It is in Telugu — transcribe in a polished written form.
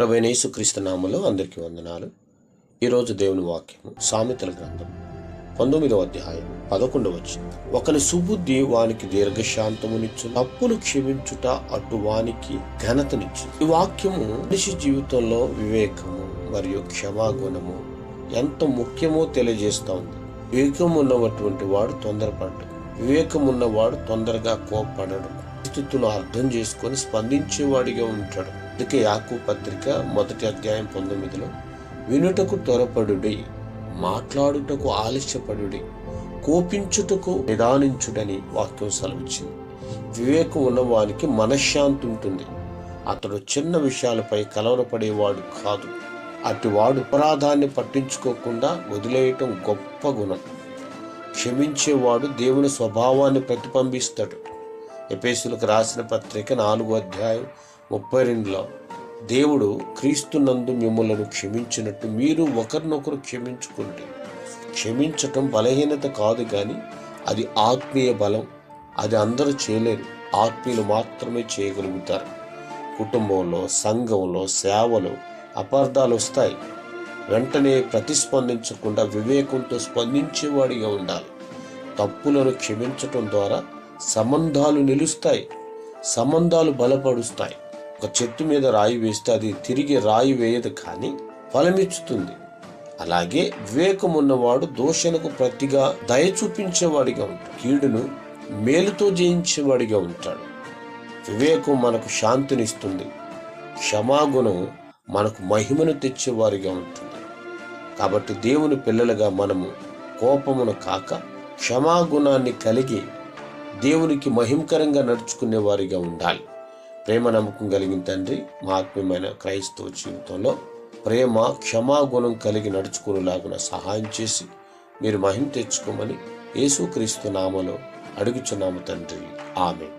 ప్రభువైన యేసుక్రీస్తు నామములో అందరికీ వందనాలు. ఈరోజు దేవుని వాక్యము సామెతల గ్రంథం 19వ అధ్యాయం 11వ వచనం. ఒకని సుబుద్ధి వానికి దీర్ఘశాంతమునిచ్చు, తప్పులు క్షమించుట అటు వానికి ఘనతనిచ్చు. ఈ వాక్యము మనిషి జీవితంలో వివేకము మరియు క్షమాగుణము ఎంత ముఖ్యమో తెలియజేస్తా ఉంది. వివేకం ఉన్నటువంటి వాడు తొందరపడ్డు, వివేకం ఉన్నవాడు తొందరగా కోప్పడడు, పరిస్థితులను అర్థం చేసుకొని స్పందించేవాడిగా ఉంటాడు. అందుకే యాకోబు పత్రిక 1వ అధ్యాయం 19లో వినుటకు త్వరపడుడి, మాట్లాడుటకు ఆలస్యపడుడి, కోపించుటకు నిదానించుడని వాక్యం సెలవిచ్చింది. వివేకం ఉన్నవానికి మనశ్శాంతి ఉంటుంది. అతడు చిన్న విషయాలపై కలవరపడేవాడు కాదు. అటువాడు అపరాధాన్ని పట్టించుకోకుండా వదిలేయటం గొప్ప గుణం. క్షమించేవాడు దేవుని స్వభావాన్ని ప్రతిబింబిస్తాడు. ఎఫెసీయులకు రాసిన పత్రిక 4వ అధ్యాయం 32లో దేవుడు క్రీస్తునందు మిమ్ములను క్షమించినట్టు మీరు ఒకరినొకరు క్షమించుకుంటే. క్షమించటం బలహీనత కాదు, కానీ అది ఆత్మీయ బలం. అది అందరూ చేయలేరు, ఆత్మీయులు మాత్రమే చేయగలుగుతారు. కుటుంబంలో, సంఘంలో, సేవలో అపార్థాలు వస్తాయి. వెంటనే ప్రతిస్పందించకుండా వివేకంతో స్పందించేవాడిగా ఉండాలి. తప్పులను క్షమించటం ద్వారా సంబంధాలు నిలుస్తాయి, సంబంధాలు బలపరుస్తాయి. ఒక చెట్టు మీద రాయి వేస్తే అది తిరిగి రాయి వేయదు, కానీ ఫలమిచ్చుతుంది. అలాగే వివేకం ఉన్నవాడు దోషణకు ప్రతిగా దయ చూపించేవాడిగా ఉంటాడు, కీడును మేలుతో జయించేవాడిగా ఉంటాడు. వివేకం మనకు శాంతినిస్తుంది, క్షమాగుణం మనకు మహిమను తెచ్చేవారిగా ఉంటుంది. కాబట్టి దేవుని పిల్లలుగా మనము కోపమును కాక క్షమాగుణాన్ని కలిగి దేవునికి మహిమకరంగా నడుచుకునే వారిగా ఉండాలి. ప్రేమ నమ్మకం కలిగిన తండ్రి, మా ఆత్మీయమైన క్రైస్తవ జీవితంలో ప్రేమ క్షమాగుణం కలిగి నడుచుకునేలాగున సహాయం చేసి మీరు మహిమ తెచ్చుకోమని యేసుక్రీస్తు నామములో అడుగుచున్నాము తండ్రి. ఆమేన్.